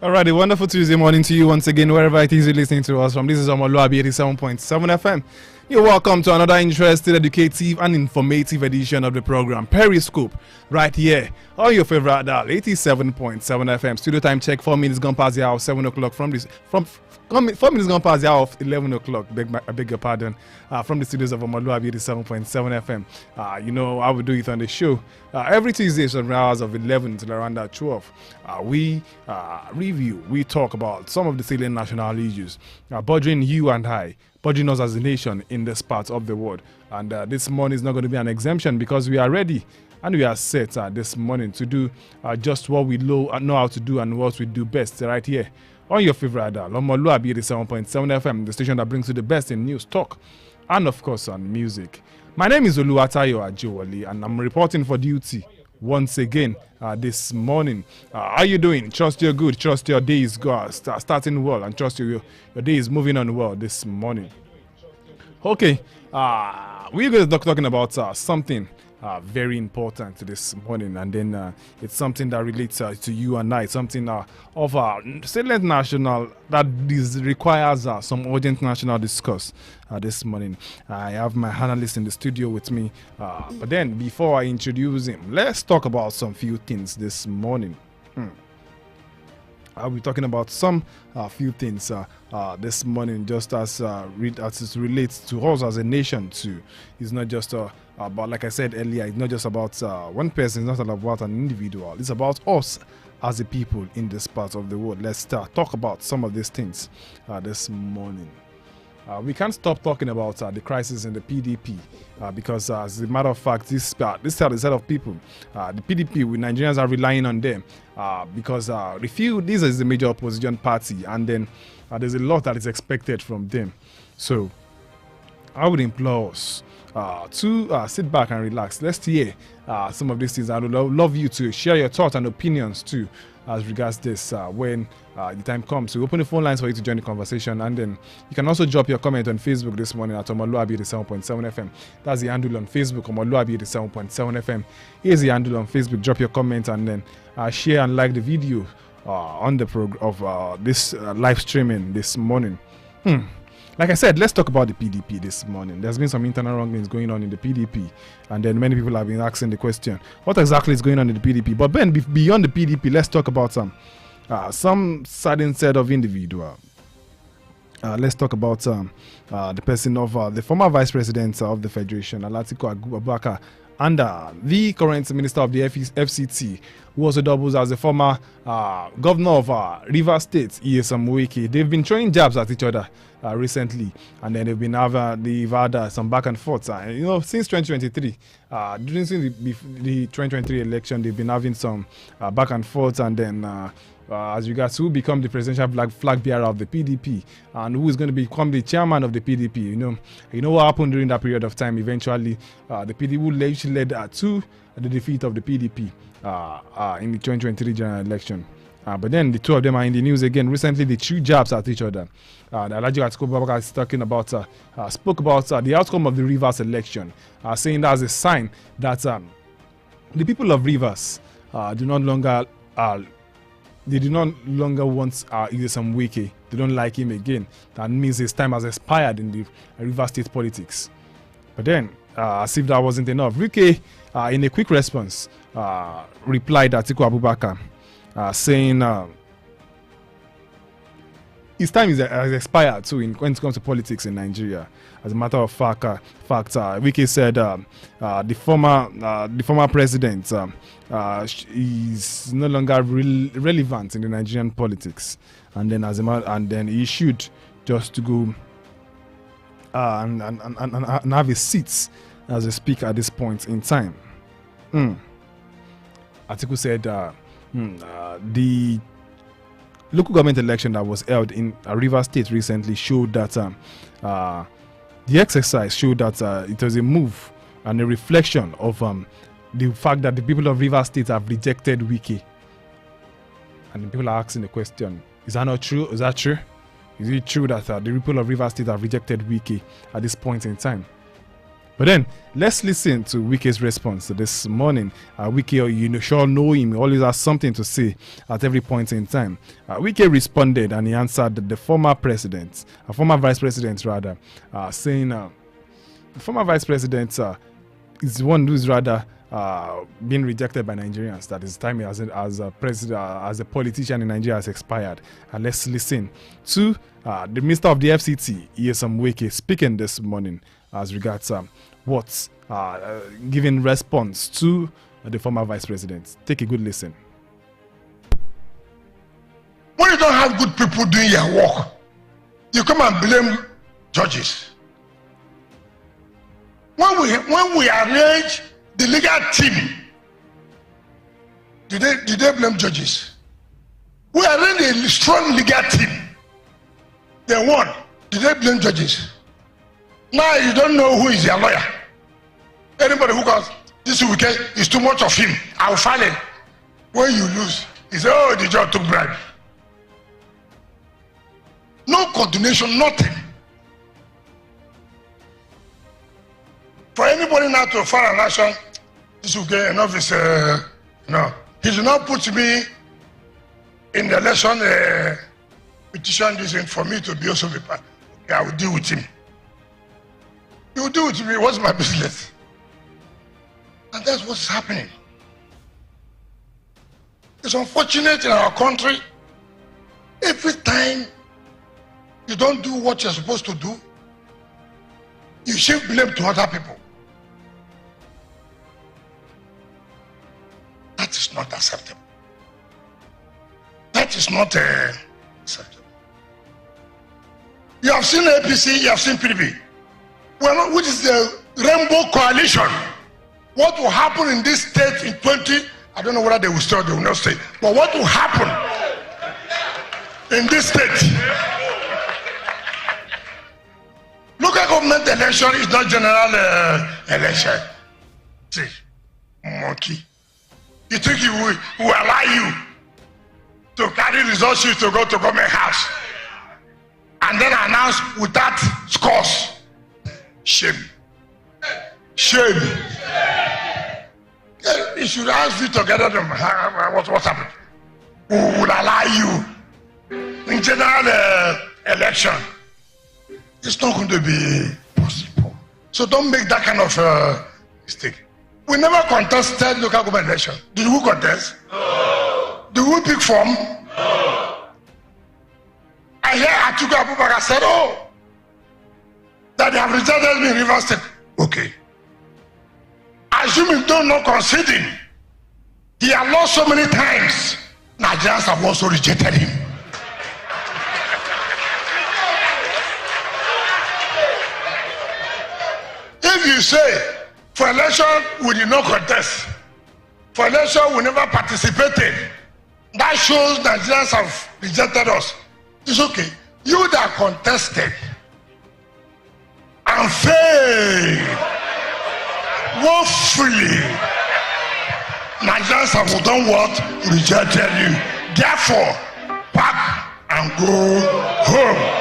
All right, a wonderful Tuesday morning to you once again, wherever it is you're listening to us from. This is omoluwabi 87.7 FM. You're welcome to another interesting, educative, and informative edition of the program Periscope, right here on your favorite dial, 87.7 FM. Studio time check, 4 minutes gone past the hour, 7 o'clock from 4 minutes gone past the hour of 11 o'clock. I beg your pardon. From the studios of omoluwabi 87.7 FM. You know how we do it on the show. Every Tuesday from the hours of 11 till around 12. We review, we talk about some of the salient national issues, bothering you and I, bothering us as a nation in this part of the world. And this morning is not going to be an exemption because we are ready and we are set this morning to do just what we know how to do and what we do best right here on your favorite dial, omoluwabi 87.7 FM, the station that brings you the best in news, talk, and of course on music. My name is Oluwatayo Ajewole, and I'm reporting for duty once again this morning. How you doing? Trust you're good. Trust your day is starting well, and trust your day is moving on well this morning. Okay, we're going to be talking about something very important this morning, and then it's something that relates to you and I, something of salient national that requires some urgent national discuss this morning. I have my analyst in the studio with me, but then before I introduce him, let's talk about some few things this morning. I'll be talking about some few things this morning, just as it relates to us as a nation too. It's not just about, like I said earlier, it's not just about one person, it's not about an individual. It's about us as a people in this part of the world. Let's talk about some of these things this morning. We can't stop talking about the crisis in the PDP because, as a matter of fact, this set of people, the PDP, with Nigerians are relying on them because this is the major opposition party, and then there's a lot that is expected from them. So I would implore us to sit back and relax. Let's hear some of these things. I would love you to share your thoughts and opinions too as regards this when the time comes. We open the phone lines for you to join the conversation, and then you can also drop your comment on Facebook this morning at omoluwabi 87.7 FM. That's the handle on Facebook, omoluwabi 87.7 FM. Here's the handle on Facebook. Drop your comment and then share and like the video on the of this live streaming this morning. Like I said, let's talk about the PDP this morning. There's been some internal wrongdoings going on in the PDP, and then many people have been asking the question, what exactly is going on in the PDP? But then beyond the PDP, let's talk about some certain set of individual. Let's talk about the person of the former vice president of the Federation, Atiku Abubakar, and the current minister of the FCT, who also doubles as the former governor of Rivers State, Nyesom Wike. They've been throwing jabs at each other recently, and then they've had some back and forth. Since 2023, during the 2023 election, they've been having some back and forth, and then as regards who become the presidential flag bearer of the PDP and who is going to become the chairman of the PDP. You know what happened during that period of time. Eventually, the PDP led to the defeat of the PDP in the 2023 general election. But then the two of them are in the news again. Recently, they threw jabs at each other. Atiku Abubakar is talking about, spoke about the outcome of the Rivers election, saying that's a sign that the people of Rivers do no longer want Nyesom Wike. They don't like him again. That means his time has expired in the Rivers State politics. But then, as if that wasn't enough, Wike, in a quick response, replied Atiku Abubakar, saying his time has expired too when it comes to politics in Nigeria. As a matter of fact, Wike said the former president is no longer relevant in the Nigerian politics, and then he should just to go and have a seat as a speaker at this point in time. Atiku said the local government election that was held in Rivers State recently showed that the exercise showed that it was a move and a reflection of the fact that the people of Rivers State have rejected Wike. And the people are asking the question, is that not true? Is that true? Is it true that the people of Rivers State have rejected Wike at this point in time? But then let's listen to Wike's response this morning. Wike, you sure know him. He always has something to say at every point in time. Wike responded and he answered the former president, former vice president rather, saying the former vice president is the one who's rather being rejected by Nigerians. That his time as a president, as a politician in Nigeria has expired. Let's listen to the Minister of the FCT, Nyesom Wike, speaking this morning as regards what's giving response to the former vice president. Take a good listen. When you don't have good people doing your work, you come and blame judges. When we arrange the legal team, did they blame judges? We arrange a strong legal team. They won. Did they blame judges? Now you don't know who is your lawyer. Anybody who goes, this weekend is too much of him, I'll file it. When you lose, he say, oh, the judge took bribe. No coordination, nothing. For anybody now to file an action, this weekend, enough is, no. He did not put me in the election petition this for me to be also the part. Okay, I will deal with him. You do it to me, what's my business? And that's what's happening. It's unfortunate in our country. Every time you don't do what you're supposed to do, you shift blame to other people. That is not acceptable. That is not acceptable. You have seen APC, you have seen PDP. Which is the Rainbow Coalition. What will happen in this state in 20, I don't know whether they will stay or they will not stay, but what will happen in this state? Local government election is not general election. See, monkey. You think he will allow you to carry results sheets to go to government house and then announce without scores? Shame. Shame. You should ask you together what's happened. Who would allow you in general election? It's not going to be possible. So don't make that kind of mistake. We never contested local government election. Did we contest? No. Did we pick form? No. I hear Atiku Abubakar said, oh, that they have rejected me in Rivers State. Okay. Assuming don't not conceding, he has lost so many times. Nigerians have also rejected him. If you say, for election we did not contest, for election we never participated, that shows Nigerians have rejected us. It's okay. You that contested and failed woefully, Nigerians have done what? Rejected you. Therefore, pack and go home.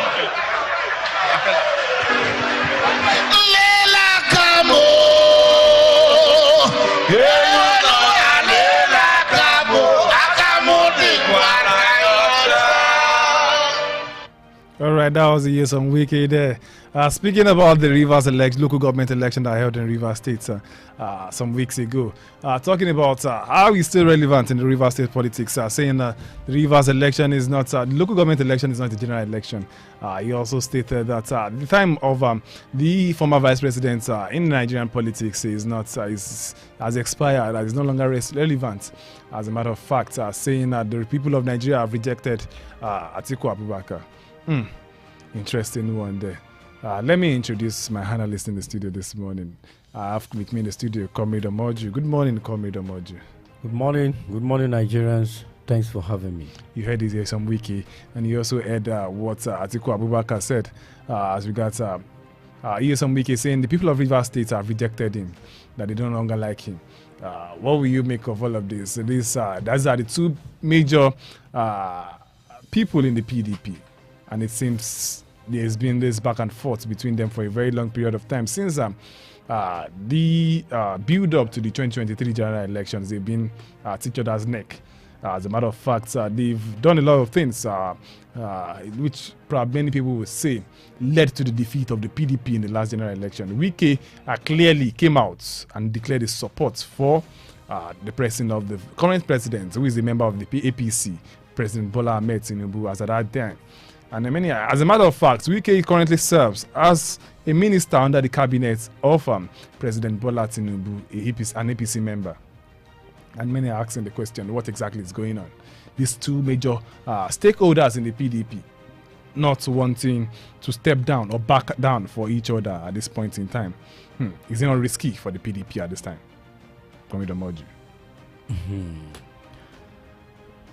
All right, that was Nyesom Wike there. Speaking about the Rivers local government election that held in Rivers State some weeks ago, talking about how he's still relevant in the Rivers State politics, saying the Rivers election is not, the local government election is not a general election. He also stated that the time of the former vice president in Nigerian politics is not has expired, that is no longer relevant. As a matter of fact, saying that the people of Nigeria have rejected Atiku Abubakar. Interesting one there. Let me introduce my analyst in the studio this morning. I have with me in the studio Comrade Omoju. Good morning, Comrade Omoju. Good morning, Nigerians. Thanks for having me. You heard this Nyesom Wike, and you also heard what Atiku Abubakar said as regards Nyesom Wike saying the people of Rivers State have rejected him, that they no longer like him. What will you make of all of this? Those are the two major people in the PDP. And it seems there's been this back and forth between them for a very long period of time since the build up to the 2023 general elections, they've been at each other's neck. As a matter of fact, they've done a lot of things, which probably many people would say led to the defeat of the PDP in the last general election. Wike clearly came out and declared his support for the president of the current president, who is a member of the APC, President Bola Ahmed Tinubu, as at that time. And as a matter of fact, Wike currently serves as a minister under the cabinet of President Bola Tinubu, an APC member. And many are asking the question, what exactly is going on? These two major stakeholders in the PDP not wanting to step down or back down for each other at this point in time. Is it not risky for the PDP at this time? Komidomoju.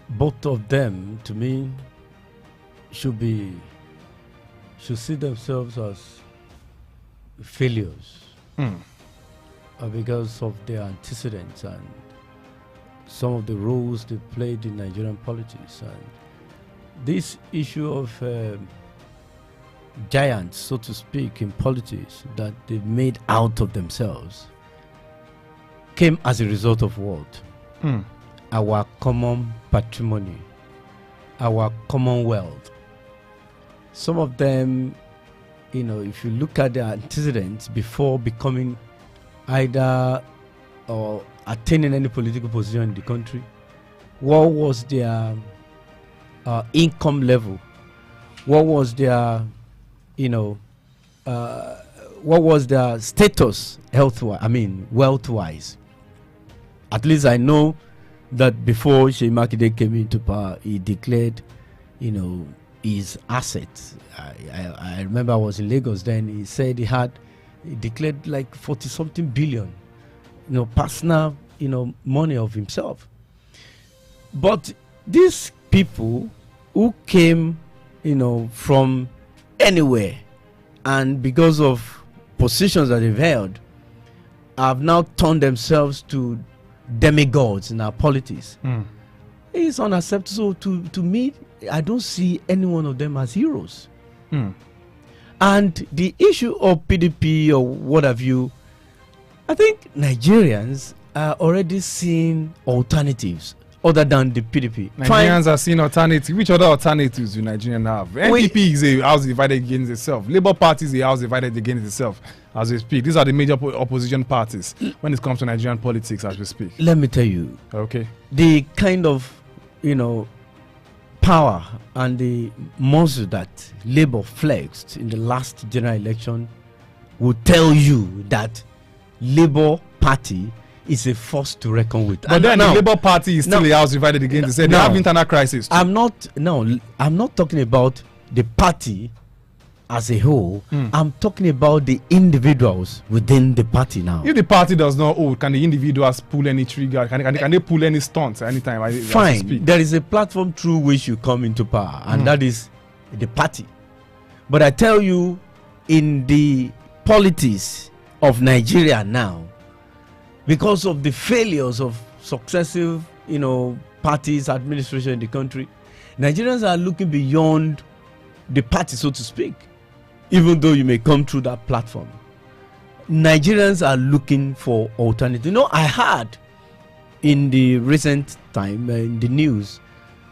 Both of them, to me, should see themselves as failures because of their antecedents and some of the roles they played in Nigerian politics. And this issue of giants, so to speak, in politics that they've made out of themselves came as a result of what? Our common patrimony, our commonwealth. Some of them, if you look at their antecedents before becoming either or attaining any political position in the country, what was their income level? What was their, what was their status wealth-wise? At least I know that before Sheyi Makinde came into power, he declared, his assets. I remember I was in Lagos then. He said he declared like 40-something billion, personal, money of himself. But these people who came, from anywhere, and because of positions that they've held, have now turned themselves to demigods in our politics. It's unacceptable to me. I don't see any one of them as heroes. And the issue of PDP or what have you, I think Nigerians are already seeing alternatives other than the PDP. Nigerians are seeing alternatives. Which other alternatives do Nigerians have? NPP is a house divided against itself. Labour Party is a house divided against itself as we speak. These are the major opposition parties when it comes to Nigerian politics as we speak. Let me tell you. Okay. The kind of, power and the muscle that Labour flexed in the last general election will tell you that Labour Party is a force to reckon with. But then the Labour Party is still a house divided against itself. They have internal crisis too. I'm not talking about the party as a whole. I'm talking about the individuals within the party now. If the party does not hold, can the individuals pull any trigger? Can they pull any stunts anytime? Fine. There is a platform through which you come into power, and that is the party. But I tell you, in the politics of Nigeria now, because of the failures of successive, parties, administration in the country, Nigerians are looking beyond the party, so to speak. Even though you may come through that platform, Nigerians are looking for alternative. I heard in the recent time in the news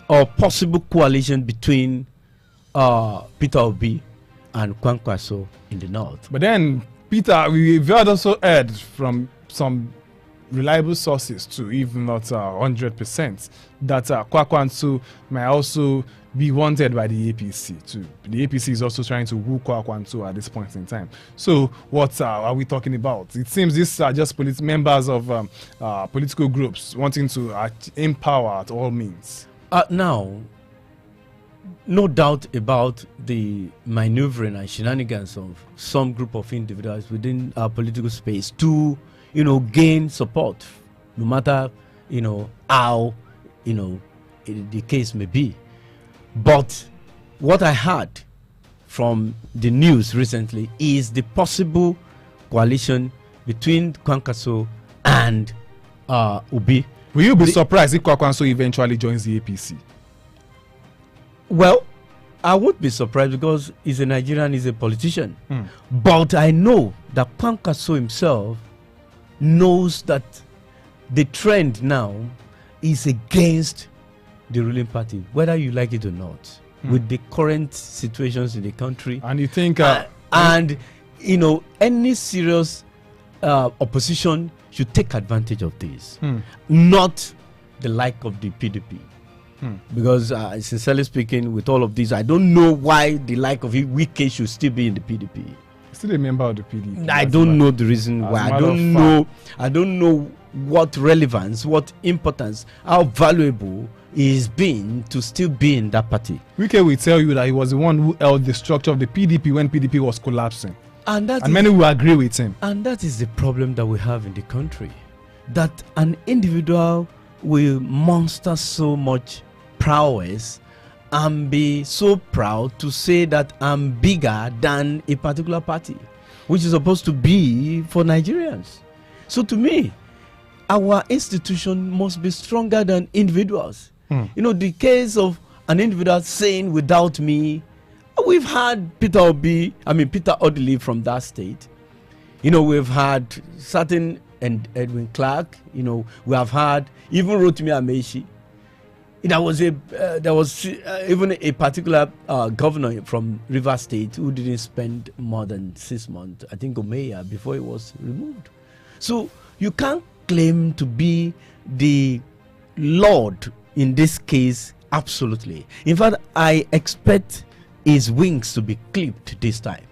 a possible coalition between Peter Obi and Kwankwaso in the north. But then, Peter, we've also heard from some reliable sources too, even not 100%, that Kwankwaso may also be wanted by the APC too. The APC is also trying to woo Kwankwaso at this point in time. So what are we talking about? It seems these are just members of political groups wanting to empower at all means. Now, no doubt about the maneuvering and shenanigans of some group of individuals within our political space to gain support, no matter how the case may be. But what I heard from the news recently is the possible coalition between Kwankwaso and Obi. Will you be surprised if Kwankwaso eventually joins the APC? Well, I won't be surprised because he's a Nigerian, he's a politician. But I know that Pankaso himself knows that the trend now is against the ruling party, whether you like it or not, with the current situations in the country. And you think... and, you know, any serious opposition should take advantage of this, not the like of the PDP. Because sincerely speaking, with all of this, I don't know why the like of Wike should still be in the PDP. Still a member of the PDP. I don't know the reason why. I don't know what relevance, what importance, how valuable is being to still be in that party. Wike will tell you that he was the one who held the structure of the PDP when PDP was collapsing. And many will agree with him. And that is the problem that we have in the country. That an individual will monster so much prowess and be so proud to say that I'm bigger than a particular party, which is supposed to be for Nigerians. So to me, our institution must be stronger than individuals. You know, the case of an individual saying without me, we've had Peter Odili from that state. You know, we've had certain Edwin Clark. You know, we have had even Rotimi Amechi. There was even a particular governor from Rivers State who didn't spend more than 6 months, I think Omeya, before he was removed. So you can't claim to be the Lord in this case, absolutely. In fact, I expect his wings to be clipped this time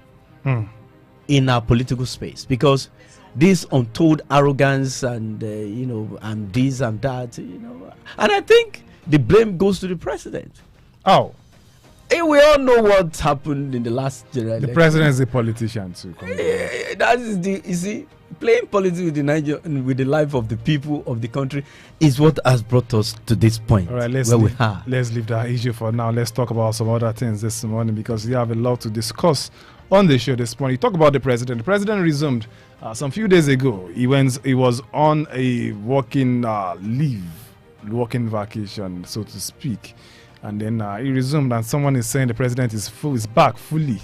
in our political space, because this untold arrogance and you know, I'm this, I'm that, you know, and I think the blame goes to the president. Oh, we all know what happened in the last general election. The president is a politician too. That is you see, playing politics with the life of the people of the country is what has brought us to this point. All right, let's leave that issue for now. Let's talk about some other things this morning, because we have a lot to discuss on the show this morning. You talk about the president. The president resumed some few days ago. He was on a working vacation, so to speak, and then he resumed. And someone is saying the president is back fully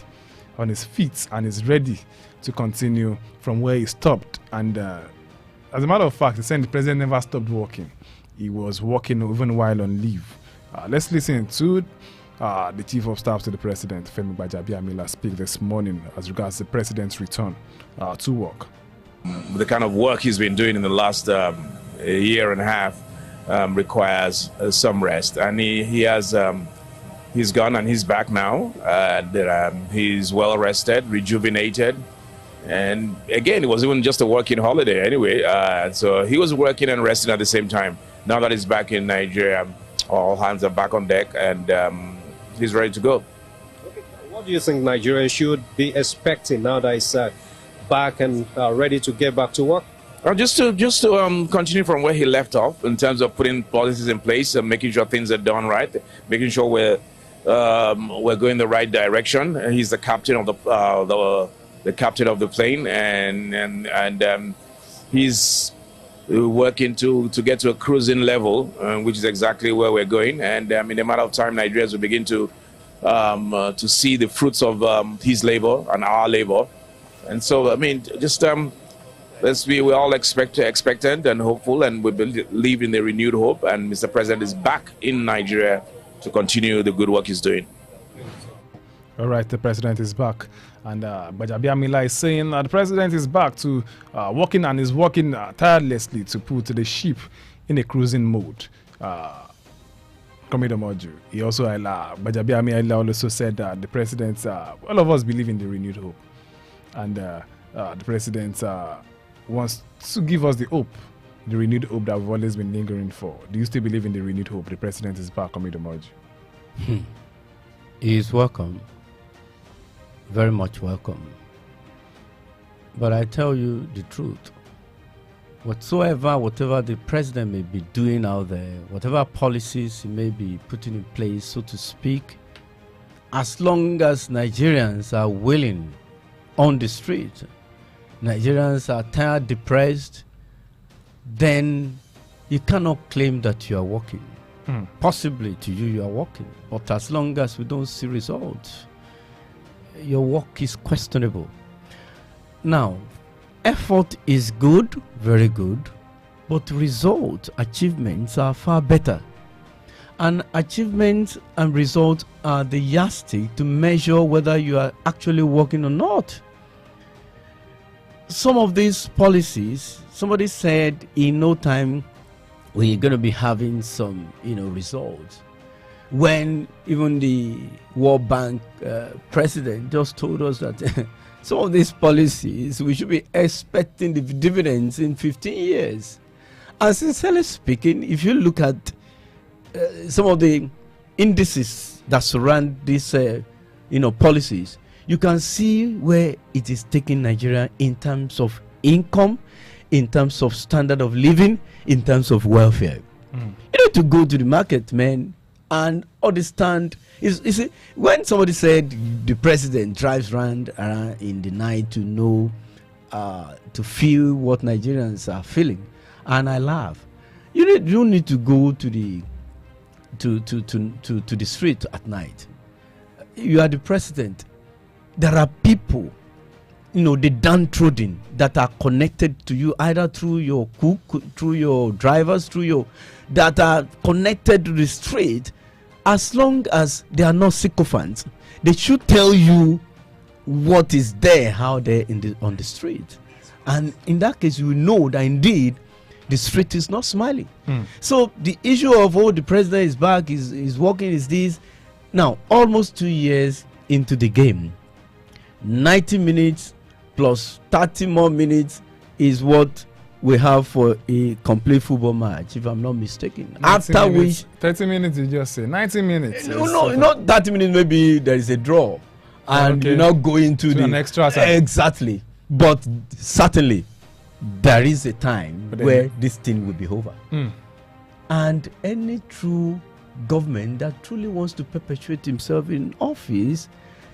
on his feet and is ready to continue from where he stopped. And as a matter of fact, he's saying the president never stopped working. He was working even while on leave. Let's listen to the chief of staff to the president, Femi Gbajabiamila, speak this morning as regards the president's return to work. The kind of work he's been doing in the last year and a half requires some rest, and he's gone and he's back now. He's well rested, rejuvenated, and again, it was even just a working holiday anyway. So he was working and resting at the same time. Now that he's back in Nigeria, all hands are back on deck, and he's ready to go. What do you think Nigeria should be expecting now that he's back and ready to get back to work? Just to continue from where he left off in terms of putting policies in place and making sure things are done right, making sure we're going the right direction. He's the captain of the captain of the plane, and he's working to get to a cruising level, which is exactly where we're going. And in a matter of time, Nigerians will begin to see the fruits of his labor and our labor. And so, I mean, just we're all expectant and hopeful, and we believe in the renewed hope. And Mr. President is back in Nigeria to continue the good work he's doing. All right, the president is back. And Gbajabiamila is saying the president is back to working, and is working tirelessly to put the ship in a cruising mode. He also, Gbajabiamila also said that the president, all of us believe in the renewed hope. And the president wants to give us the hope, the renewed hope that we've always been lingering for. Do you still believe in the renewed hope? The president is back, Komidomoji. He is welcome. Very much welcome. But I tell you the truth. Whatever the president may be doing out there, whatever policies he may be putting in place, so to speak, as long as Nigerians are willing on the street, Nigerians are tired, depressed, then you cannot claim that you are working. Possibly to you, you are working. But as long as we don't see results, your work is questionable. Now, effort is good, very good, but results, achievements are far better. And achievements and results are the yardstick to measure whether you are actually working or not. Some of these policies, somebody said in no time we're going to be having some, results. When even the World Bank president just told us that some of these policies, we should be expecting the dividends in 15 years. And sincerely speaking, if you look at some of the indices that surround these, policies, you can see where it is taking Nigeria in terms of income, in terms of standard of living, in terms of welfare. You need to go to the market, man, and understand. When somebody said the president drives around in the night to know, to feel what Nigerians are feeling, and I laugh. You don't need to go to the to the street at night. You are the president. There are people, the downtrodden that are connected to you either through your cook, through your drivers, that are connected to the street. As long as they are not sycophants, they should tell you what is there, how they're on the street. And in that case, you know that indeed the street is not smiling. So the issue of the president is back, is working, is this. Now, almost 2 years into the game, 90 minutes plus 30 more minutes is what we have for a complete football match, if I'm not mistaken. After minutes, which 30 minutes, you just say 90 minutes. No, not 30 minutes. Maybe there is a draw, and you're not going to the an extra time. Exactly, but certainly there is a time where this thing will be over. And any true government that truly wants to perpetuate himself in office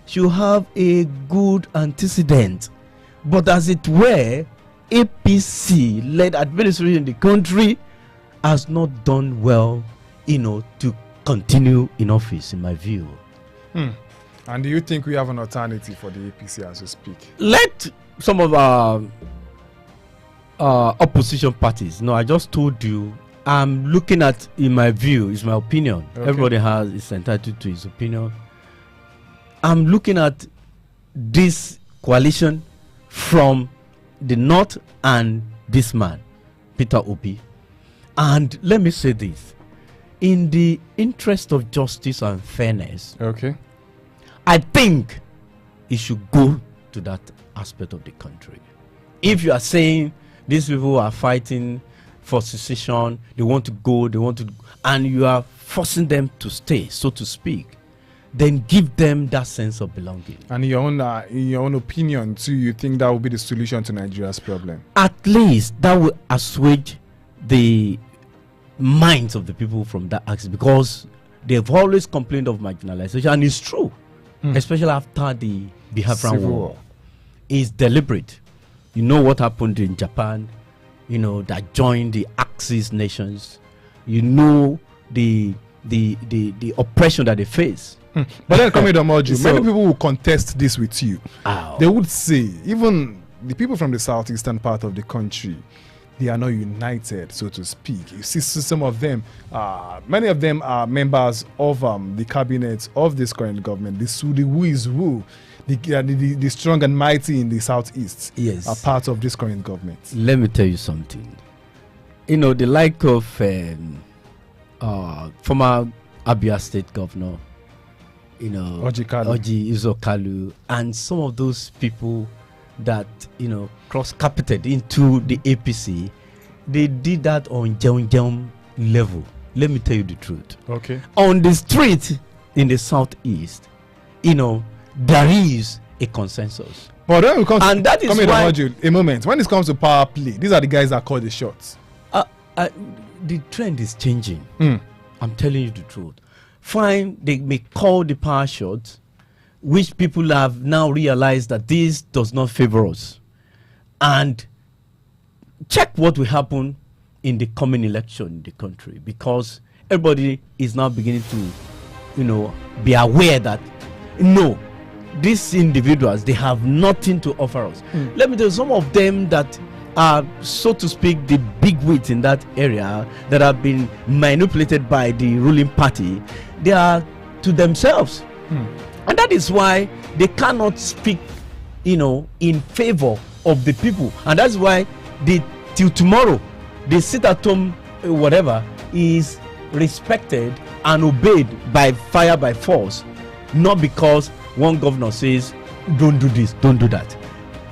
should have a good antecedent. But as it were, APC-led administration in the country has not done well, to continue in office, in my view. And do you think we have an alternative for the APC as we speak? Let some of our opposition parties. No, I just told you, I'm looking at, in my view, it's my opinion. Okay. Everybody is entitled to his opinion. I'm looking at this coalition from the north and this man, Peter Obi. And let me say this. In the interest of justice and fairness, I think it should go to that aspect of the country. If you are saying these people are fighting for secession, they want to go, and you are forcing them to stay, so to speak, then give them that sense of belonging. And in your own opinion, too, you think that will be the solution to Nigeria's problem? At least that will assuage the minds of the people from that axis, because they've always complained of marginalization, and it's true, especially after the Biafran War. It's deliberate. You know what happened in Japan, that joined the Axis nations. You know the oppression that they face. But then, Comrade Omoju, many people will contest this with you. They would say, even the people from the southeastern part of the country, they are not united, so to speak. You see some of them, many of them are members of the cabinet of this current government. The who is who, the strong and mighty in the southeast, are part of this current government. Let me tell you something. The like of former Abia State Governor, Oji Izokalu, and some of those people that cross-carpeted into the APC, they did that on Jeon level. Let me tell you the truth. On the street in the southeast, there is a consensus. But when it comes and that is why a moment, when it comes to power play, these are the guys that call the shots. The trend is changing. I'm telling you the truth. Fine, they may call the power shots, which people have now realized that this does not favor us. And check what will happen in the coming election in the country, because everybody is now beginning to, be aware that no, these individuals, they have nothing to offer us. Let me tell you, some of them that are, so to speak, the big wigs in that area that have been manipulated by the ruling party, they are to themselves. And that is why they cannot speak, in favor of the people. And that's why till tomorrow, the sit-at-home whatever is respected and obeyed by fire by force, not because one governor says don't do this, don't do that.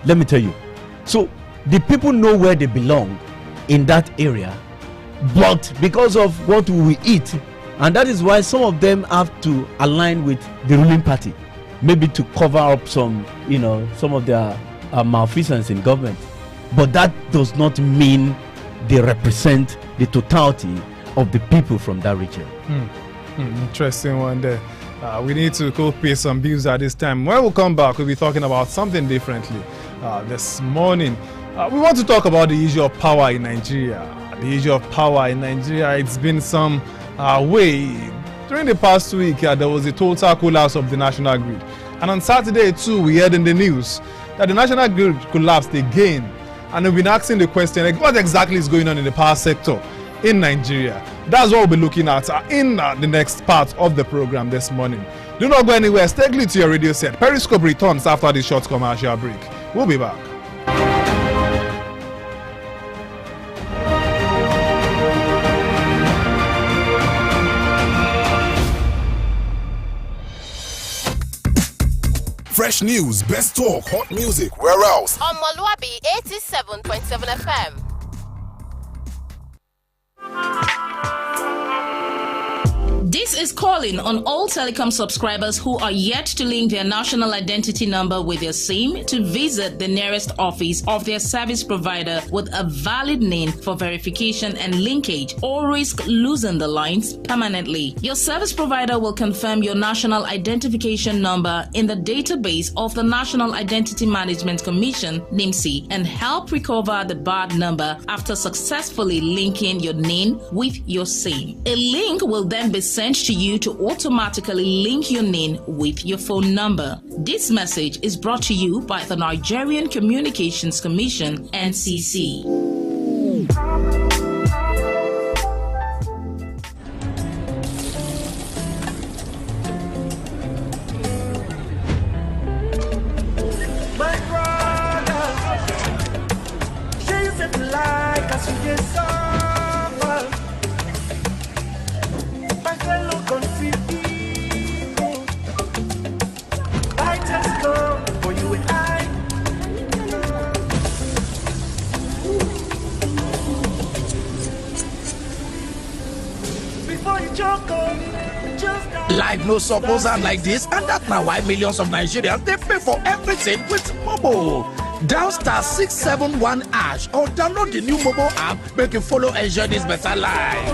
Let me tell you, so the people know where they belong in that area, but because of what we eat, and that is why some of them have to align with the ruling party, maybe to cover up some of their malfeasance in government. But that does not mean they represent the totality of the people from that region. Interesting one there. We need to go pay some bills at this time. When we come back, we'll be talking about something differently. This morning, we want to talk about the issue of power in Nigeria. The issue of power in Nigeria, it's been some way. During the past week, there was a total collapse of the national grid. And on Saturday too, we heard in the news that the national grid collapsed again. And we've been asking the question, like, what exactly is going on in the power sector in Nigeria? That's what we'll be looking at in the next part of the program this morning. Do not go anywhere. Stay glued to your radio set. Periscope returns after this short commercial break. We'll be back. Fresh news, best talk, hot music, where else? Omoluwabi 87.7 FM. This is calling on all telecom subscribers who are yet to link their national identity number with their SIM to visit the nearest office of their service provider with a valid name for verification and linkage, or risk losing the lines permanently. Your service provider will confirm your national identification number in the database of the National Identity Management Commission, NIMC, and help recover the bad number after successfully linking your name with your SIM. A link will then be sent to you to automatically link your NIN with your phone number. This message is brought to you by the Nigerian Communications Commission, NCC. My brother, she said like us you get suffer. My fellow country people, I just come for you and I. Before you choke on, just life no suppose and like this, and that's now why millions of Nigerians they pay for everything with mobile. Dial *671# or download the new mobile app, make you follow enjoy this better life.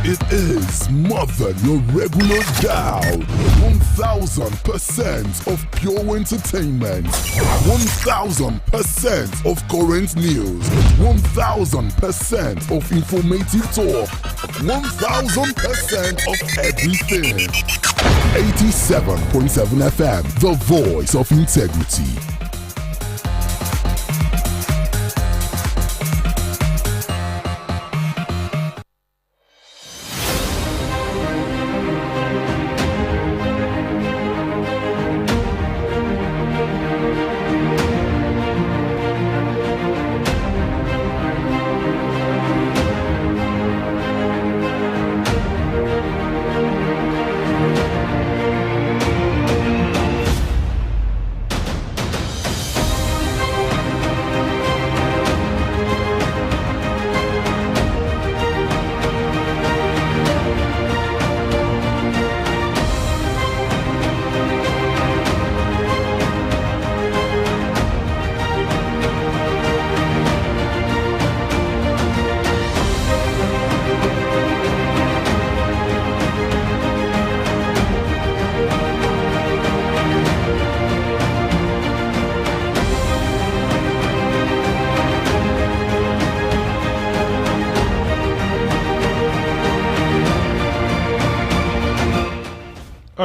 It is more than your regular dial. 1000% of pure entertainment. 1000% of current news. 1000% of informative talk. 1000% of everything. 87.7 FM, the voice of integrity.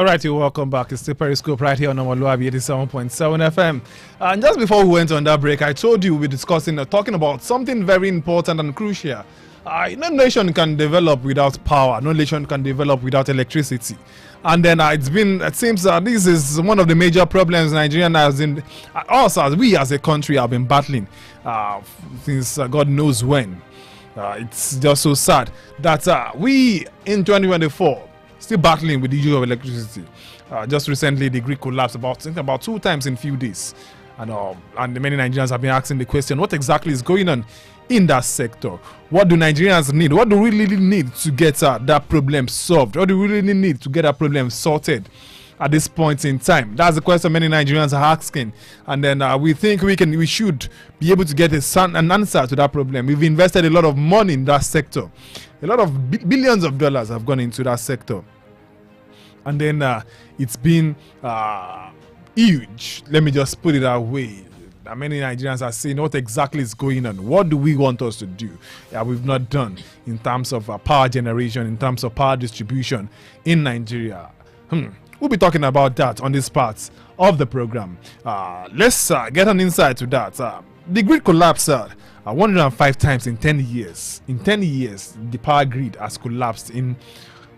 right, you're welcome back. It's the Periscope right here on omoluwabi 87.7 FM. And just before we went on that break, I told you we're talking about something very important and crucial. No nation can develop without power. No nation can develop without electricity. And then it seems this is one of the major problems Nigeria has in us, as we as a country have been battling since God knows when. It's just so sad that we in 2024 still battling with the issue of electricity. Just recently, the grid collapsed about 2 times in few days, and many Nigerians have been asking the question: what exactly is going on in that sector? What do Nigerians need? What do we really need to get that problem solved? What do we really need to get that problem sorted at this point in time? That's the question many Nigerians are asking, and then we think we should be able to get an answer to that problem. We've invested a lot of money in that sector. A lot of billions of dollars have gone into that sector, and then it's been huge. Let me just put it that way. Many Nigerians are saying, what exactly is going on? What do we want us to do? We've not done in terms of power generation, in terms of power distribution in Nigeria. We'll be talking about that on this part of the program. Let's get an insight to that. The grid collapsed 105 times in 10 years. In 10 years, the power grid has collapsed in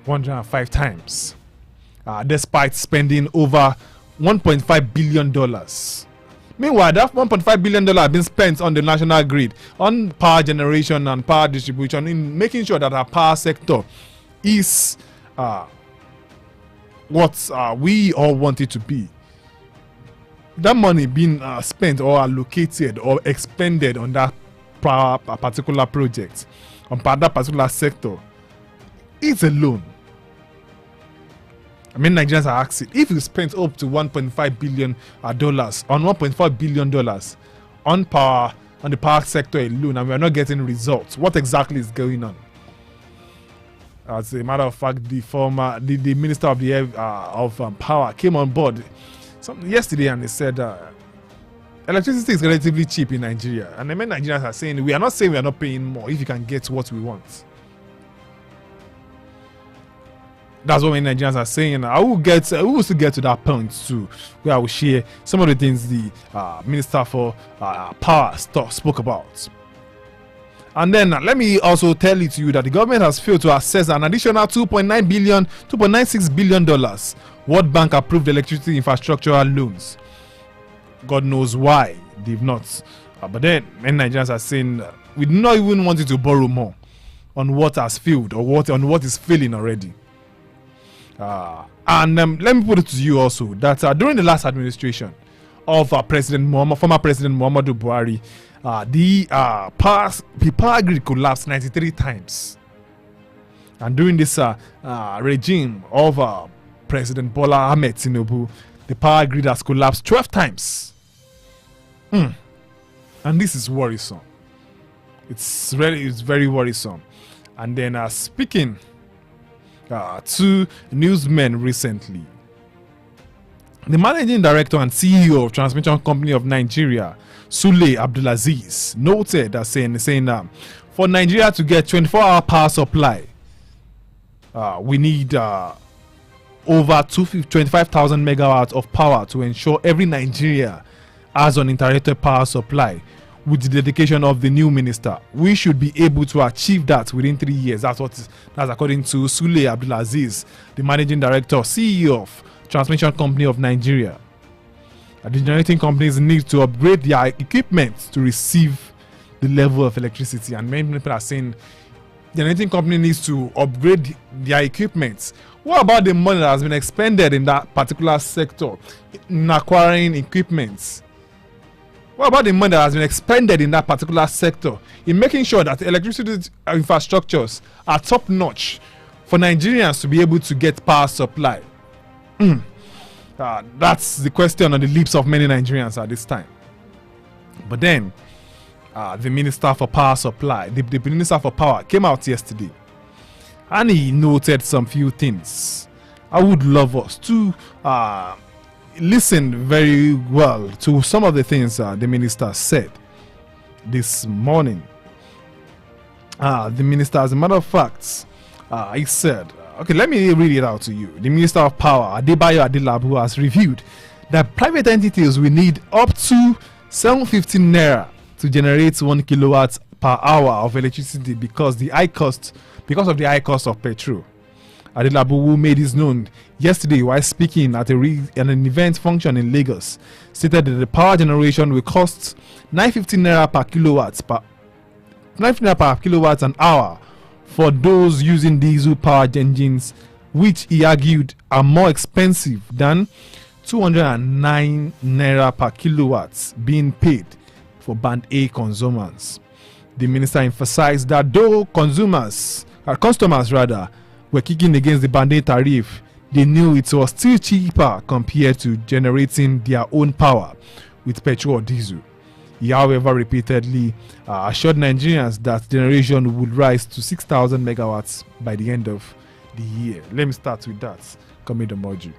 105 times, despite spending over $1.5 billion. Meanwhile, that $1.5 billion has been spent on the national grid, on power generation and power distribution, in making sure that our power sector is what we all want it to be. That money being spent or allocated or expended on that particular project, on that particular sector, it's a loan. Nigerians are asking, if you spent up to $1.5 billion on $1.5 billion on power, on the power sector alone, and we are not getting results, what exactly is going on? As a matter of fact, the minister of the power came on board yesterday, and they said electricity is relatively cheap in Nigeria, and many Nigerians are saying we are not saying we are not paying more if you can get what we want. That's what many Nigerians are saying. We will still get to that point too, where I will share some of the things the Minister for Power spoke about. And then let me also tell it to you that the government has failed to assess an additional $2.96 billion World Bank approved electricity infrastructural loans. God knows why they've not. But then many Nigerians are saying we do not even want you to borrow more on what has failed or on what is failing already. And let me put it to you also that during the last administration of former President Muhammadu Buhari, the power grid collapsed 93 times. And during this regime of President Bola Ahmed Tinubu, the power grid has collapsed 12 times. And this is worrisome. It's very worrisome. And then speaking to newsmen recently, the managing director and CEO of Transmission Company of Nigeria, Sule Abdulaziz, noted that saying for Nigeria to get 24-hour power supply, we need over 25,000 megawatts of power to ensure every Nigeria has uninterrupted power supply. With the dedication of the new minister, we should be able to achieve that within 3 years. That's according to Sule Abdulaziz, the managing director, CEO of Transmission Company of Nigeria. The generating companies need to upgrade their equipment to receive the level of electricity, and many people are saying the generating company needs to upgrade their equipment. What about the money that has been expended in that particular sector in acquiring equipment? What about the money that has been expended in that particular sector in making sure that electricity infrastructures are top notch for Nigerians to be able to get power supply? That's the question on the lips of many Nigerians at this time. But then, the Minister for Power Supply, the Minister for Power, came out yesterday and he noted some few things. I would love us to listen very well to some of the things the minister said this morning. The minister, as a matter of fact, he said Okay, let me read it out to you. The Minister of Power, Adebayo Adelabu, has reviewed that private entities will need up to 750 naira to generate 1 kilowatt per hour of electricity because of the high cost of petrol. Adelabu, who made this known yesterday while speaking at an event function in Lagos, stated that the power generation will cost 950 naira per kilowatt an hour for those using diesel powered engines, which he argued are more expensive than 209 naira per kilowatt being paid for band A consumers. The minister emphasized that though customers were kicking against the band A tariff, they knew it was still cheaper compared to generating their own power with petrol or diesel. He, however, repeatedly assured Nigerians that generation would rise to 6,000 megawatts by the end of the year. Let me start with that. Coming Moju.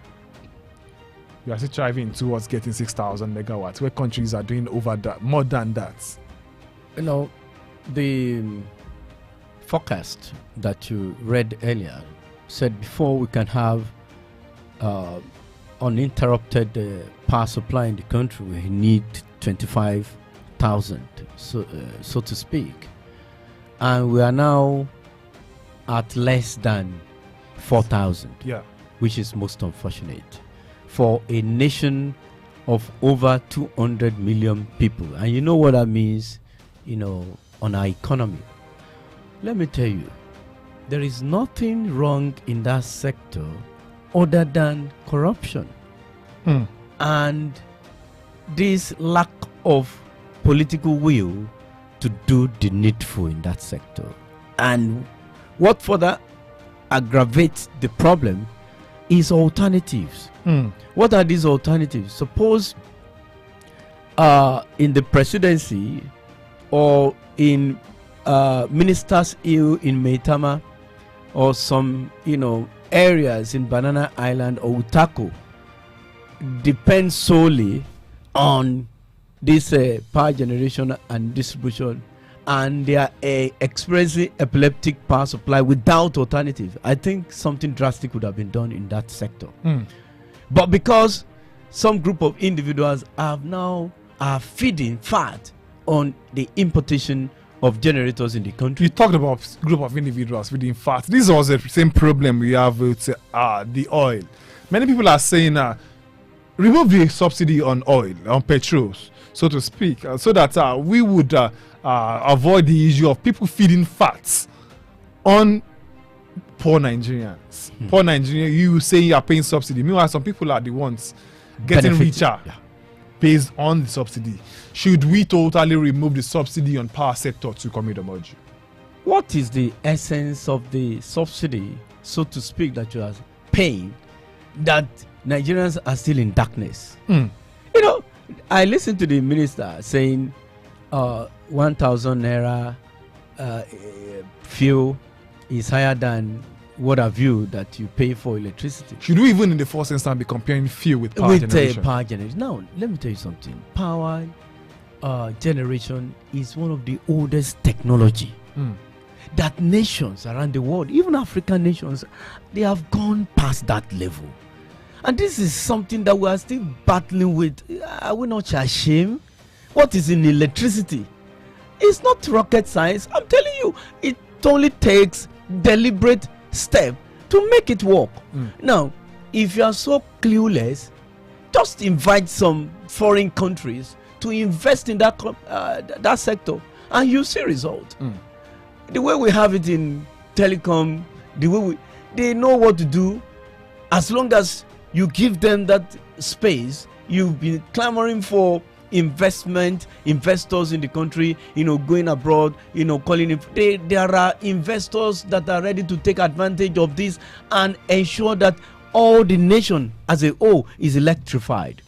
We are still striving towards getting 6,000 megawatts, where countries are doing over that, more than that. You know, the forecast that you read earlier said before we can have uninterrupted power supply in the country, we need 25,000, so to speak, and we are now at less than 4,000. Yeah, which is most unfortunate for a nation of over 200 million people, and you know what that means, you know, on our economy. Let me tell you, there is nothing wrong in that sector other than corruption and this lack of political will to do the needful in that sector. And what further aggravates the problem is alternatives. What are these alternatives? Suppose in the presidency or in Ministers' Hill in Maitama or some, you know, areas in Banana Island or Utako depend solely on this power generation and distribution, and they are experiencing epileptic power supply without alternative. I think something drastic would have been done in that sector. But because some group of individuals are feeding fat on the importation of generators in the country. You talked about group of individuals feeding fat. This was the same problem we have with the oil. Many people are saying remove the subsidy on oil, on petrol, so to speak, so that we would avoid the issue of people feeding fat on poor Nigerians. Poor Nigerians, you say you are paying subsidy. Meanwhile, some people are the ones getting richer based on the subsidy. Should we totally remove the subsidy on power sector to Komidomoju? What is the essence of the subsidy, so to speak, that you are paying, that Nigerians are still in darkness? You know, I listened to the minister saying 1,000 naira fuel is higher than what have you that you pay for electricity. Should we even in the first instance be comparing fuel with power generation? Power generation. Now, let me tell you something. Power generation is one of the oldest technology that nations around the world, even African nations, they have gone past that level. And this is something that we are still battling with. Are we not ashamed? What is in electricity? It's not rocket science. I'm telling you, it only takes deliberate step to make it work. Now, if you are so clueless, just invite some foreign countries to invest in that sector, and you see result. The way we have it in telecom, the way they know what to do. As long as you give them that space, you've been clamoring for investors in the country, you know, going abroad, you know, calling it. There are investors that are ready to take advantage of this and ensure that all the nation as a whole is electrified.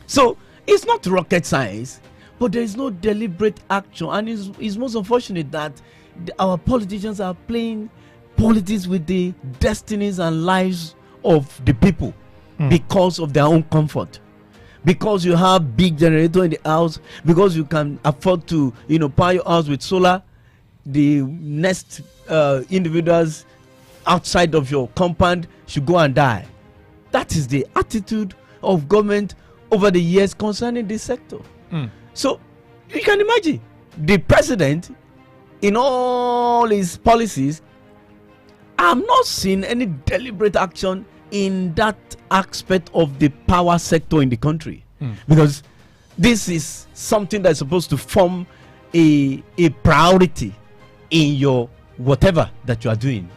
So it's not rocket science, but there is no deliberate action, and it's most unfortunate that our politicians are playing politics with the destinies and lives of the people because of their own comfort. Because you have big generator in the house, because you can afford to, you know, power your house with solar, the next individuals outside of your compound should go and die. That is the attitude of government over the years concerning this sector. So you can imagine the president, in all his policies, I'm not seeing any deliberate action in that aspect of the power sector in the country, because this is something that's supposed to form a priority in your whatever that you are doing,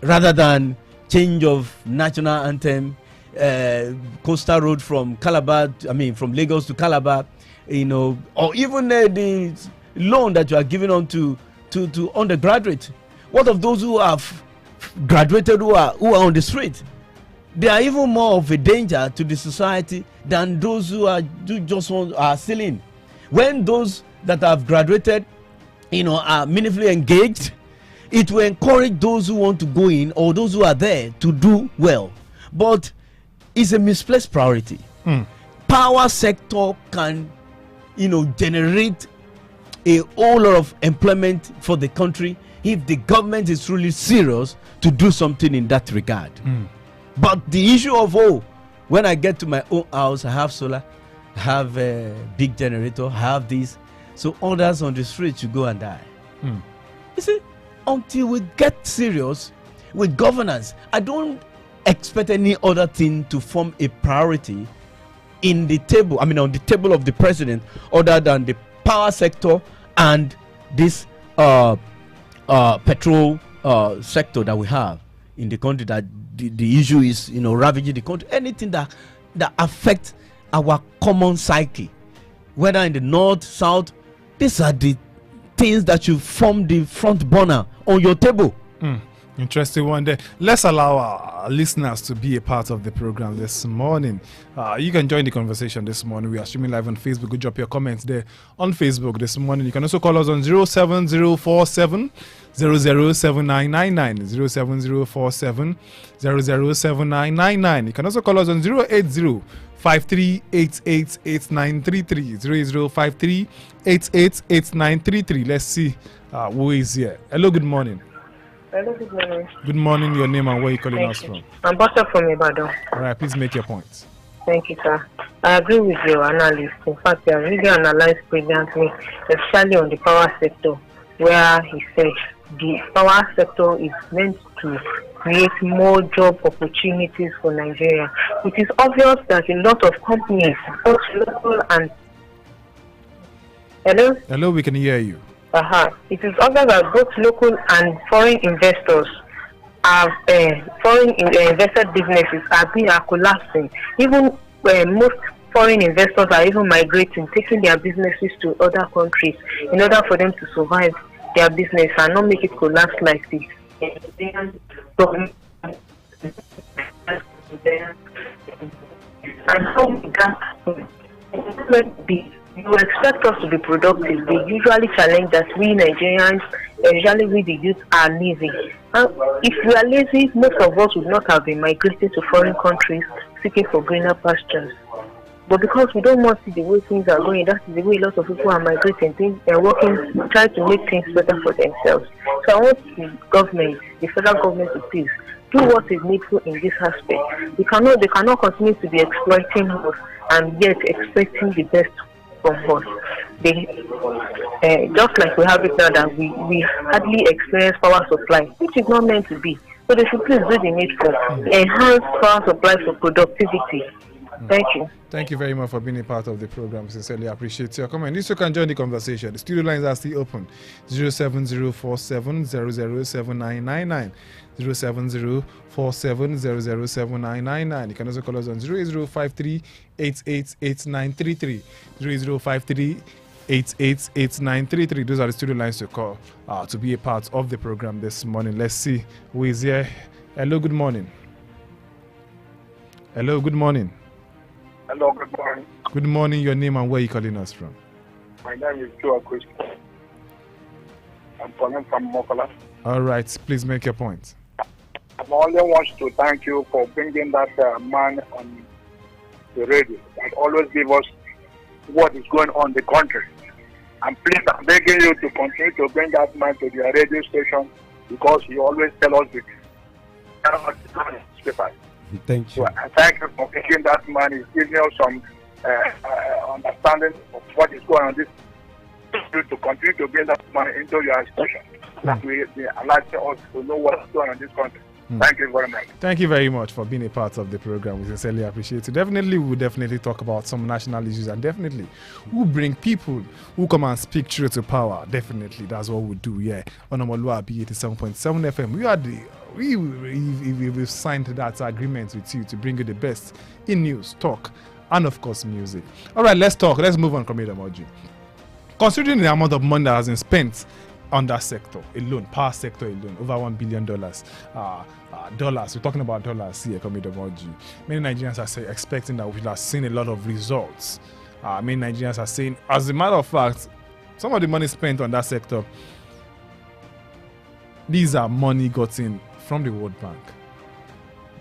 rather than change of national anthem, coastal road from Lagos to Calabar, or even the loan that you are giving on to undergraduate. What of those who have graduated who are on the street? They are even more of a danger to the society than those who are still in. When those that have graduated, are meaningfully engaged, it will encourage those who want to go in or those who are there to do well. But it's a misplaced priority. Power sector can, generate a whole lot of employment for the country if the government is really serious to do something in that regard. But the issue of, when I get to my own house, I have solar, I have a big generator, I have this, so others on the street should go and die. You see, until we get serious with governance, I don't expect any other thing to form a priority on the table of the president, other than the power sector and this petrol sector that we have in the country, that the issue is ravaging the country. Anything that affects our common psyche, whether in the north, south, these are the things that you form the front burner on your table. Interesting one there. Let's allow our listeners to be a part of the program this morning. You can join the conversation this morning. We are streaming live on Facebook. Go drop your comments there on Facebook this morning. You can also call us on 07047 007999 07047 007999. You can also call us on 080 53888933 08053888933. Let's see who is here. Hello, good morning. Hello, good morning. Good morning, your name and where you're calling us from. I'm Buster from Ibadan. All right, please make your point. Thank you, sir. I agree with your analysis. In fact, you have really analyzed brilliantly, especially on the power sector, where he said the power sector is meant to create more job opportunities for Nigeria. It is obvious that a lot of companies, both local and... Hello? Hello, we can hear you. It is obvious that both local and foreign investors have foreign invested businesses are collapsing. Even most foreign investors are even migrating, taking their businesses to other countries in order for them to survive their business and not make it collapse like this. And so you expect us to be productive. They usually challenge that we Nigerians, usually we the youth, are lazy. If we are lazy, most of us would not have been migrating to foreign countries seeking for greener pastures. But because we don't want to see the way things are going, that is the way a lot of people are migrating, they're working, trying to make things better for themselves. So I want the government, the federal government, to please do what is needful in this aspect. They cannot continue to be exploiting us and yet expecting the best from us. Just like we have it now, that we hardly experience power supply, which is not meant to be. So they should please do the needful, enhance power supply for productivity. Thank you. Thank you very much for being a part of the program. Sincerely appreciate your comment. You can join the conversation. The studio lines are still open. 07047 007999 07047 007999. You can also call us on 08053 888933 08053 888933. Those are the studio lines to call to be a part of the program this morning. Let's see who is here. Hello, good morning. Hello, good morning. Hello, good morning. Good morning, your name and where are you calling us from? My name is Joe Christian. I'm calling from Mokola. All right, please make your point. I only want to thank you for bringing that man on the radio and always give us what is going on in the country. And please, I'm begging you to continue to bring that man to the radio station because he always tells us newspapers. Thank you. So I thank you for making that man. He's giving us some understanding of what is going on. This to continue to bring that money into your institution. That we allow us to know what's going on in this country. Thank you very much. Thank you very much for being a part of the program. We sincerely appreciate it. Definitely, we'll definitely talk about some national issues, and definitely we'll bring people who come and speak truth to power. Definitely, that's what we'll do. Yeah, on omoluwabi 87.7 FM. We've signed that agreement with you to bring you the best in news, talk, and of course music. All right, let's talk. Let's move on, Comrade Amoju. Considering the amount of money that has been spent on that sector alone, power sector alone, over $1 billion. Dollars, we're talking about dollars here, Comrade Amoju. Many Nigerians are expecting that we have seen a lot of results. Many Nigerians are saying, as a matter of fact, some of the money spent on that sector, these are money gotten from the World Bank.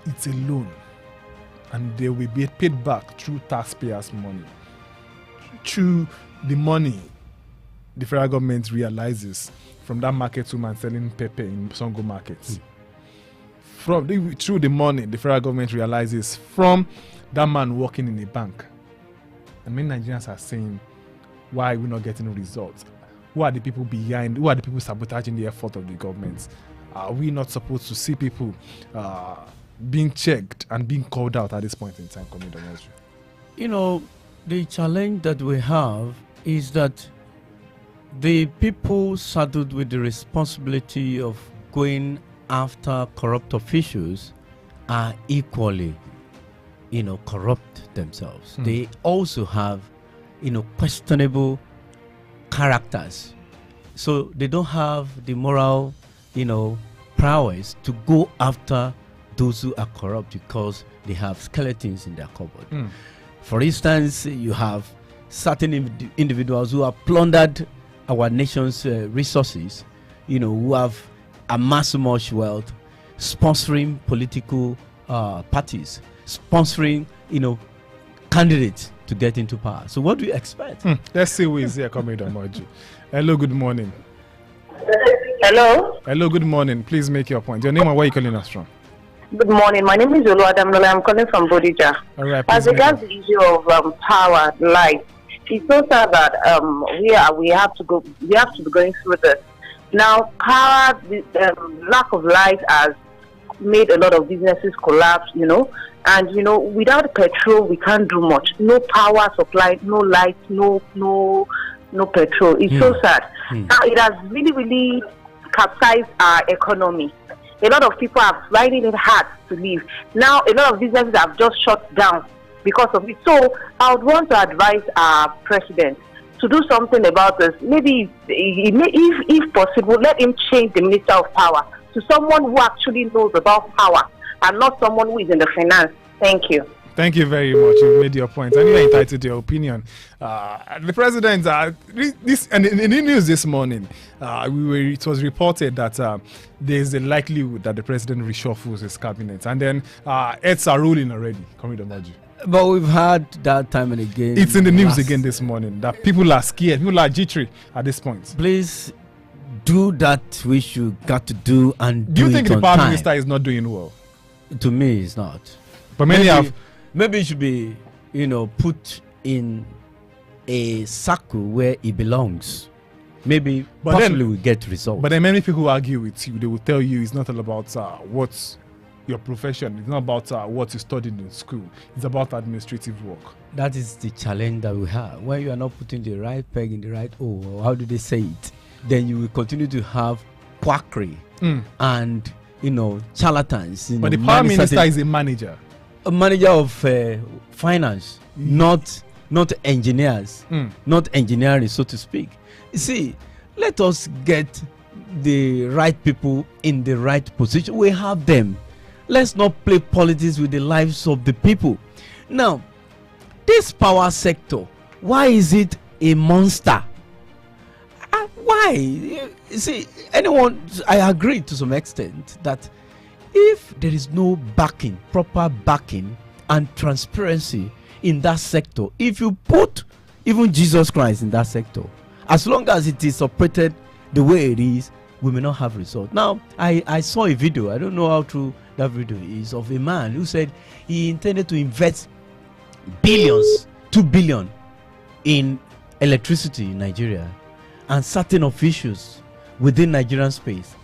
It's a loan, and they will be paid back through taxpayers' money, through the money the federal government realizes from that market woman selling pepper in Songo markets. Through the money the federal government realizes from that man working in a bank. And many Nigerians are saying, why are we not getting results? Who are the people behind? Who are the people sabotaging the effort of the government? Are we not supposed to see people being checked and being called out at this point in time, Comrade Amoju? You know, the challenge that we have is that the people saddled with the responsibility of going after corrupt officials are equally, corrupt themselves. They also have, questionable characters. So they don't have the moral, prowess to go after those who are corrupt because they have skeletons in their cupboard. For instance, you have certain individuals who have plundered our nation's resources, who have amassed much wealth, sponsoring political parties, sponsoring, candidates to get into power. So what do you expect? Let's see who is here, Comrade Amoju. Hello, good morning. Hello. Hello, good morning. Please make your point. Your name and where are you calling us from? Good morning. My name is Oluwadamlola. I'm calling from Bodija. All right. As regards the issue of power, life, it's so sad that we have to be going through this. Now, power, lack of light has made a lot of businesses collapse, and without petrol we can't do much. No power supply, no light, no petrol. It's so sad. Now it has really capsized our economy. A lot of people are finding it hard to live. Now a lot of businesses have just shut down because of it. So I would want to advise our president to do something about this. Maybe if possible, let him change the Minister of Power to someone who actually knows about power and not someone who is in the finance. Thank you. Thank you very much. You've made your point, and you're entitled to your opinion. The president, in the news this morning, it was reported that there's a likelihood that the president reshuffles his cabinet, and then heads are ruling already. Comrade Amoju. But we've had that time and again. It's in the news again this morning that people are scared, people are jittery at this point. Please do that which you got to do and do you think the power time. Minister is not doing well? To me, it's not. But maybe it should be, put in a circle where it belongs. Maybe possibly we get results. But then many people argue with you. They will tell you it's not all about what's your profession. It's not about what you studied in school. It's about administrative work. That is the challenge that we have. When you are not putting the right peg in the right hole, or how do they say it, then you will continue to have quackery and, charlatans. But the power minister is a manager. A manager of finance, not engineers, not engineering, so to speak. You see, let us get the right people in the right position. We have them. Let's not play politics with the lives of the people. Now, this power sector, why is it a monster? Why? You see, I agree to some extent that if there is no backing, proper backing and transparency in that sector, if you put even Jesus Christ in that sector, as long as it is operated the way it is, we may not have results. Now, I saw a video. I don't know how true that video is of a man who said he intended to invest billions, 2 billion in electricity in Nigeria, and certain officials within Nigerian space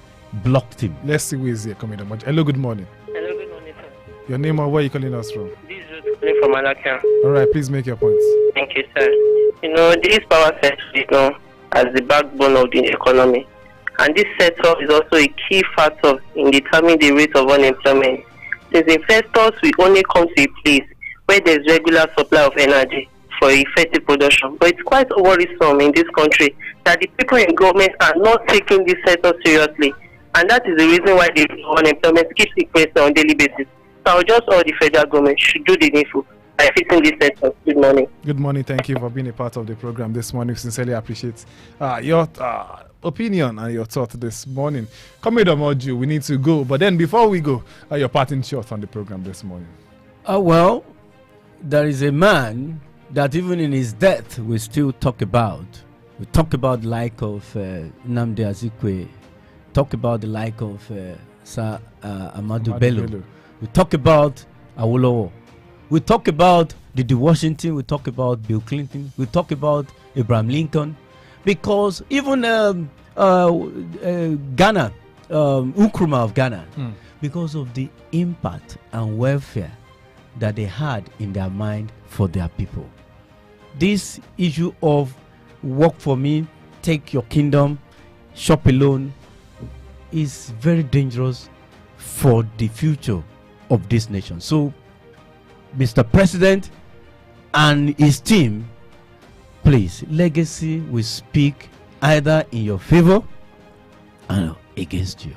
blocked him. Let's see who is here coming on. Hello, good morning. Hello, good morning, sir. Your name or where are you calling us from? This is Ruth from Alakia. All right, please make your points. Thank you, sir. This power sector is known as the backbone of the economy. And this sector is also a key factor in determining the rate of unemployment. Since investors will only come to a place where there is regular supply of energy for effective production. But it's quite worrisome in this country that the people in government are not taking this sector seriously. And that is the reason why the unemployment keeps increasing on a daily basis. So I would just urge the federal government should do the needful by fixing this sector. Good morning. Good morning. Thank you for being a part of the program this morning. Sincerely appreciate your opinion and your thought this morning. Comrade Omoju, we need to go. But then before we go, your parting shot on the program this morning. Well, there is a man that even in his death we still talk about. We talk about the like of Nnamdi Azikiwe, talk about the like of Sir Ahmadu Bello. We talk about Awolowo. We talk about Didi Washington. We talk about Bill Clinton. We talk about Abraham Lincoln. Because even Ghana, Nkrumah of Ghana, because of the impact and welfare that they had in their mind for their people. This issue of work for me, take your kingdom, shop alone, is very dangerous for the future of this nation. So, Mr. President and his team, please, legacy will speak either in your favor or against you.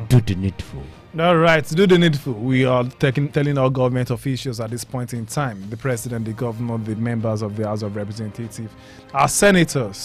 Do the needful. All right, do the needful. We are telling our government officials at this point in time, the president, the governor, the members of the House of Representatives, our senators,